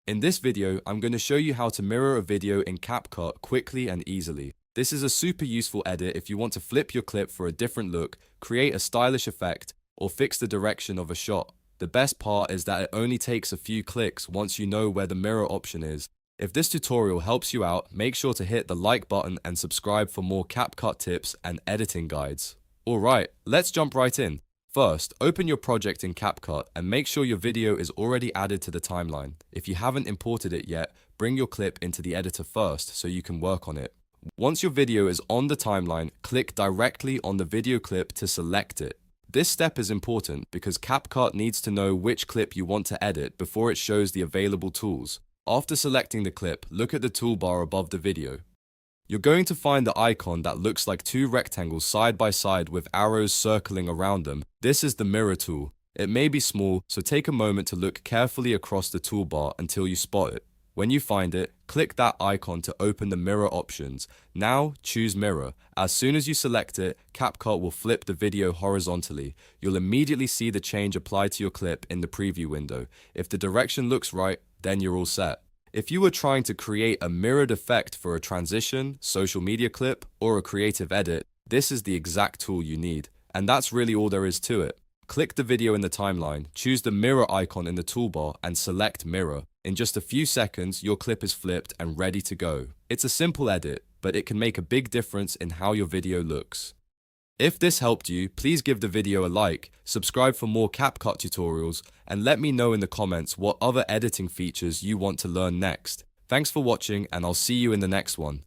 In this video, I'm going to show you how to mirror a video in CapCut quickly and easily. This is a super useful edit if you want to flip your clip for a different look, create a stylish effect, or fix the direction of a shot. The best part is that it only takes a few clicks once you know where the mirror option is. If this tutorial helps you out, make sure to hit the like button and subscribe for more CapCut tips and editing guides. Alright, let's jump right in. First, open your project in CapCut and make sure your video is already added to the timeline. If you haven't imported it yet, bring your clip into the editor first so you can work on it. Once your video is on the timeline, click directly on the video clip to select it. This step is important because CapCut needs to know which clip you want to edit before it shows the available tools. After selecting the clip, look at the toolbar above the video. You're going to find the icon that looks like two rectangles side by side with arrows circling around them. This is the mirror tool. It may be small, so take a moment to look carefully across the toolbar until you spot it. When you find it, click that icon to open the mirror options. Now, choose mirror. As soon as you select it, CapCut will flip the video horizontally. You'll immediately see the change applied to your clip in the preview window. If the direction looks right, then you're all set. If you were trying to create a mirrored effect for a transition, social media clip, or a creative edit, this is the exact tool you need. And that's really all there is to it. Click the video in the timeline, choose the mirror icon in the toolbar, and select mirror. In just a few seconds, your clip is flipped and ready to go. It's a simple edit, but it can make a big difference in how your video looks. If this helped you, please give the video a like, subscribe for more CapCut tutorials, and let me know in the comments what other editing features you want to learn next. Thanks for watching, and I'll see you in the next one.